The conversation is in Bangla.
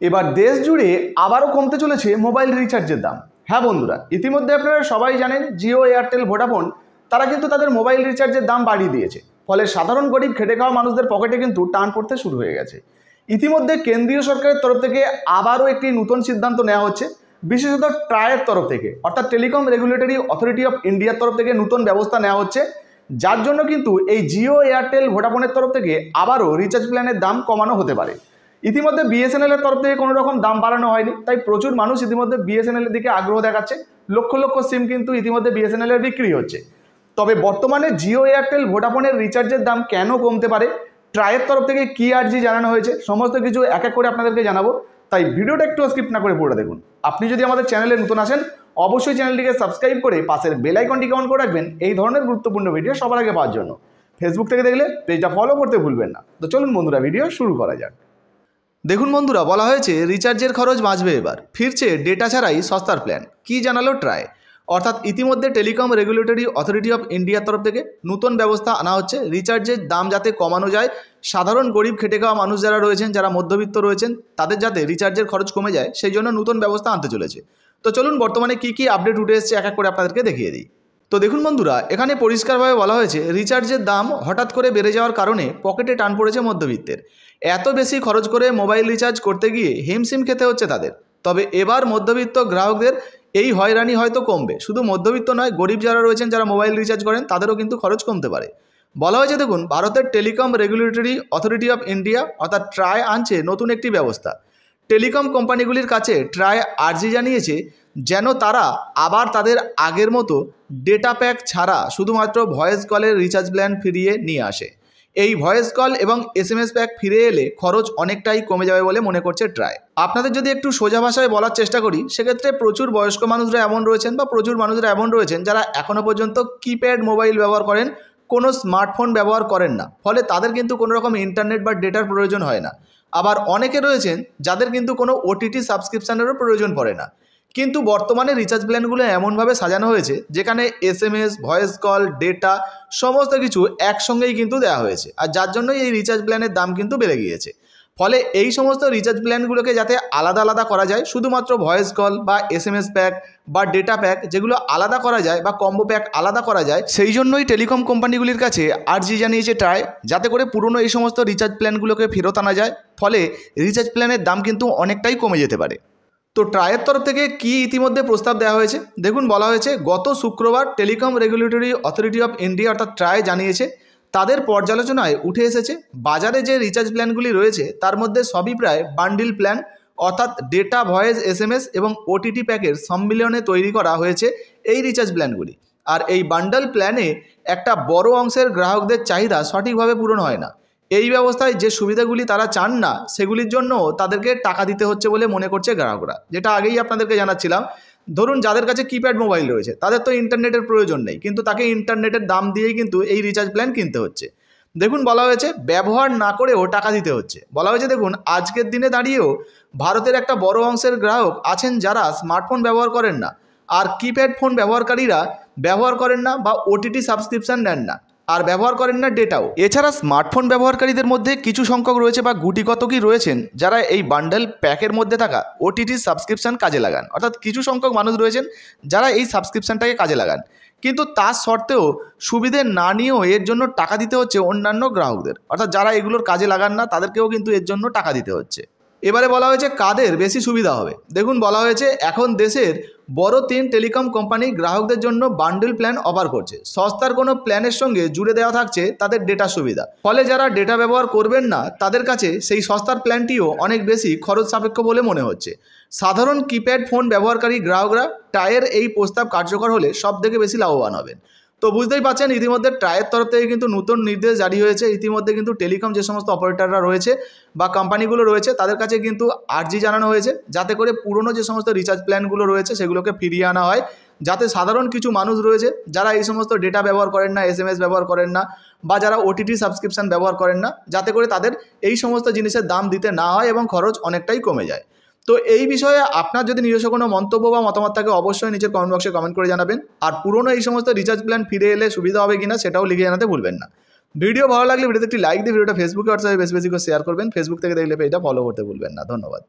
এবার দেশ জুড়ে আবারও কমতে চলেছে মোবাইল রিচার্জের দাম। হ্যাঁ বন্ধুরা, ইতিমধ্যে আপনারা সবাই জানেন জিও, এয়ারটেল, ভোডাফোন তারা কিন্তু তাদের মোবাইল রিচার্জের দাম বাড়িয়ে দিয়েছে। ফলে সাধারণ গরিব খেটে খাওয়া মানুষদের পকেটে কিন্তু টান পড়তে শুরু হয়ে গেছে। ইতিমধ্যে কেন্দ্রীয় সরকারের তরফ থেকে আবারও একটি নতুন সিদ্ধান্ত নেওয়া হচ্ছে, বিশেষত ট্রায়ের তরফ থেকে, অর্থাৎ টেলিকম রেগুলেটরি অথরিটি অফ ইন্ডিয়ার তরফ থেকে নতুন ব্যবস্থা নেওয়া হচ্ছে, যার জন্য কিন্তু এই জিও, এয়ারটেল, ভোডাফোনের তরফ থেকে আবারও রিচার্জ প্ল্যানের দাম কমানো হতে পারে। ইতিমধ্যে বিএসএনএল এর তরফ থেকে কোনো রকম দাম বাড়ানো হয়নি, তাই প্রচুর মানুষ ইতিমধ্যে বিএসএনএল এর দিকে আগ্রহ দেখাচ্ছে। লক্ষ লক্ষ সিম কিন্তু ইতিমধ্যে বিএসএনএল এর বিক্রি হচ্ছে। তবে বর্তমানে জিও, এয়ারটেল, ভোডাফোনের রিচার্জের দাম কেন কমতে পারে, ট্রায়ের তরফ থেকে কি আর্জি জানানো হয়েছে, সমস্ত কিছু এক এক করে আপনাদেরকে জানাবো। তাই ভিডিওটা একটু স্কিপ না করে পুরোটা দেখুন। আপনি যদি আমাদের চ্যানেলে নতুন আসেন, অবশ্যই চ্যানেলটিকে সাবস্ক্রাইব করে পাশের বেল আইকনটিকে অন করে রাখবেন এই ধরনের গুরুত্বপূর্ণ ভিডিও সবার আগে পাওয়ার জন্য। ফেসবুক থেকে দেখলে পেজটা ফলো করতে ভুলবেন না। তো চলুন বন্ধুরা, ভিডিও শুরু করা যাক। দেখুন বন্ধুরা, বলা হয়েছে রিচার্জের খরচ বাঁচবে, এবার ফিরছে ডেটা ছাড়াই সস্তার প্ল্যান। কি জানালো ট্রাই, অর্থাৎ ইতিমধ্যে টেলিকম রেগুলেটরি অথরিটি অফ ইন্ডিয়ার তরফ থেকে নতুন ব্যবস্থা আনা হচ্ছে, রিচার্জের দাম যাতে কমানো যায়, সাধারণ গরিব খেটে খাওয়া মানুষ যারা রয়েছেন, যারা মধ্যবিত্ত রয়েছেন, তাদের যাতে রিচার্জের খরচ কমে যায়, সেই জন্য নতুন ব্যবস্থা আনতে চলেছে। তো চলুন বর্তমানে কি কি আপডেট উঠে এসেছে এক এক করে আপনাদেরকে দেখিয়ে দিই। তো দেখুন বন্ধুরা, এখানে পরিষ্কারভাবে বলা হয়েছে রিচার্জের দাম হঠাৎ করে বেড়ে যাওয়ার কারণে পকেটে টান পড়েছে মধ্যবিত্তের। এত বেশি খরচ করে মোবাইল রিচার্জ করতে গিয়ে হিমশিম খেতে হচ্ছে তাদের। তবে এবার মধ্যবিত্ত গ্রাহকদের এই হয়রানি হয়তো কমবে। শুধু মধ্যবিত্ত নয়, গরিব যারা রয়েছেন, যারা মোবাইল রিচার্জ করেন, তাদেরও কিন্তু খরচ কমতে পারে। বলা হয়েছে দেখুন, ভারতের telecom regulatory authority of India অর্থাৎ ট্রাই আনছে নতুন একটি ব্যবস্থা। টেলিকম কোম্পানিগুলির কাছে ট্রাই আর্জি জানিয়েছে যেন তারা আবার তাদের আগের মতো ডেটা প্যাক ছাড়া শুধুমাত্র ভয়েস কলের রিচার্জ প্ল্যান ফিরিয়ে নিয়ে আসে। এই ভয়েস কল এবং এসএমএস প্যাক ফিরে এলে খরচ অনেকটাই কমে যাবে বলে মনে করছে ট্রাই। আপনাদের যদি একটু সোজা ভাষায় বলার চেষ্টা করি, সেক্ষেত্রে প্রচুর বয়স্ক মানুষরা এমন রয়েছেন বা প্রচুর মানুষরা এমন রয়েছেন যারা এখনও পর্যন্ত কিপ্যাড মোবাইল ব্যবহার করেন, কোনো স্মার্টফোন ব্যবহার করেন না। ফলে তাদের কিন্তু কোনো রকম ইন্টারনেট বা ডেটার প্রয়োজন হয় না। আবার অনেকে রয়েছেন যাদের কিন্তু কোনো ওটিটি সাবস্ক্রিপশানেরও প্রয়োজন পড়ে না। কিন্তু বর্তমানে রিচার্জ প্ল্যানগুলো এমনভাবে সাজানো হয়েছে যেখানে এসএমএস, ভয়েস কল, ডেটা সমস্ত কিছু একসঙ্গেই কিন্তু দেওয়া হয়েছে, আর যার জন্যই এই রিচার্জ প্ল্যানের দাম কিন্তু বেড়ে গিয়েছে। ফলে এই সমস্ত রিচার্জ প্ল্যানগুলোকে যাতে আলাদা আলাদা করা যায়, শুধুমাত্র ভয়েস কল বা এসএমএস প্যাক বা ডেটা প্যাক যেগুলো আলাদা করা যায় বা কম্বো প্যাক আলাদা করা যায়, সেই জন্যই টেলিকম কোম্পানিগুলির কাছে আর্জি জানিয়েছে ট্রাই, যাতে করে পুরনো এই সমস্ত রিচার্জ প্ল্যানগুলোকে ফেরত আনা যায়। ফলে রিচার্জ প্ল্যানের দাম কিন্তু অনেকটাই কমে যেতে পারে। তো ট্রায়ের তরফ থেকে কি ইতিমধ্যে প্রস্তাব দেওয়া হয়েছে দেখুন। বলা হয়েছে গত শুক্রবার telecom regulatory authority of India অর্থাৎ ট্রাই জানিয়েছে তাদের পর্যালোচনায় উঠে এসেছে বাজারে যে রিচার্জ প্ল্যানগুলি রয়েছে তার মধ্যে সবই প্রায় বান্ডিল প্ল্যান, অর্থাৎ ডেটা, ভয়েস, এসএমএস এবং ওটিটি প্যাকের সম্মিলনে তৈরি করা হয়েছে এই রিচার্জ প্ল্যানগুলি। আর এই বান্ডেল প্ল্যানে একটা বড় অংশের গ্রাহকদের চাহিদা সঠিকভাবে পূরণ হয় না। এই ব্যবস্থায় যে সুবিধাগুলি তারা চান না, সেগুলির জন্য তাদেরকে টাকা দিতে হচ্ছে বলে মনে করছে গ্রাহকরা, যেটা আগেই আপনাদেরকে জানাচ্ছিলাম। ধরুন যাদের কাছে কিপ্যাড মোবাইল রয়েছে, তাদের তো ইন্টারনেটের প্রয়োজন নেই, কিন্তু তাকে ইন্টারনেটের দাম দিয়েই কিন্তু এই রিচার্জ প্ল্যান কিনতে হচ্ছে। দেখুন বলা হয়েছে ব্যবহার না করেও টাকা দিতে হচ্ছে। বলা হয়েছে দেখুন, আজকের দিনে দাঁড়িয়েও ভারতের একটা বড় অংশের গ্রাহক আছেন যারা স্মার্টফোন ব্যবহার করেন না, আর কিপ্যাড ফোন ব্যবহারকারীরা ব্যবহার করেন না বা ওটিটি সাবস্ক্রিপশান নেন না, আর ব্যবহার করেন না ডেটাও। এছাড়া স্মার্টফোন ব্যবহারকারীদের মধ্যে কিছু সংখ্যক রয়েছে বা গুটিকতকই রয়েছেন যারা এই বান্ডেল প্যাকের মধ্যে থাকা ওটিটি সাবস্ক্রিপশান কাজে লাগান, অর্থাৎ কিছু সংখ্যক মানুষ রয়েছেন যারা এই সাবস্ক্রিপশানটাকে কাজে লাগান, কিন্তু তার সত্ত্বেও সুবিধে না নিয়েও এর জন্য টাকা দিতে হচ্ছে অন্যান্য গ্রাহকদের, অর্থাৎ যারা এগুলোর কাজে লাগান না তাদেরকেও কিন্তু এর জন্য টাকা দিতে হচ্ছে। এবারে বলা হয়েছে কাদের বেশি সুবিধা হবে দেখুন। বলা হয়েছে এখন দেশের বড় 3 টেলিকম কোম্পানি গ্রাহকদের জন্য বান্ডেল প্ল্যান অফার করছে। সস্তার কোনো প্ল্যানের সঙ্গে জুড়ে দেওয়া থাকছে তাদের ডেটা সুবিধা। ফলে যারা ডেটা ব্যবহার করবেন না তাদের কাছে সেই সস্তার প্ল্যানটিও অনেক বেশি খরচ সাপেক্ষ বলে মনে হচ্ছে। সাধারণ কিপ্যাড ফোন ব্যবহারকারী গ্রাহকরা ট্রায়ের এই প্রস্তাব কার্যকর হলে সব থেকে বেশি লাভবান হবেন। তো বুঝতেই পারছেন, ইতিমধ্যে ট্রায়ের তরফ থেকে কিন্তু নতুন নির্দেশ জারি হয়েছে। ইতিমধ্যে কিন্তু টেলিকম যে সমস্ত অপারেটররা রয়েছে বা কোম্পানিগুলো রয়েছে তাদের কাছে কিন্তু আর্জি জানানো হয়েছে যাতে করে পুরনো যে সমস্ত রিচার্জ প্ল্যানগুলো রয়েছে সেগুলোকে ফিরিয়ে আনা হয়, যাতে সাধারণ কিছু মানুষ রয়েছে যারা এই সমস্ত ডেটা ব্যবহার করেন না, এসএমএস ব্যবহার করেন না বা যারা ওটিটি সাবস্ক্রিপশান ব্যবহার করেন না, যাতে করে তাদের এই সমস্ত জিনিসের দাম দিতে না হয় এবং খরচ অনেকটাই কমে যায়। তো এই বিষয়ে আপনার যদি নিজস্ব কোনো মন্তব্য বা মতামত থাকে অবশ্যই নিচের কমেন্ট বক্সে কমেন্ট করে জানাবেন। আর পুরনো এই সমস্ত রিচার্জ প্ল্যান ফিরে এলে সুবিধা হবে কিনা সেটাও লিখে জানাতে ভুলবেন না। ভিডিও ভালো লাগলে ভিডিওতে একটি লাইক দিয়ে ভিডিওটা ফেসবুকে হোয়াটসঅ্যাপে বেশি বেশি করে শেয়ার করবেন। ফেসবুক থেকে দেখলে পেজটা ফলো করতে ভুলবেন না। ধন্যবাদ।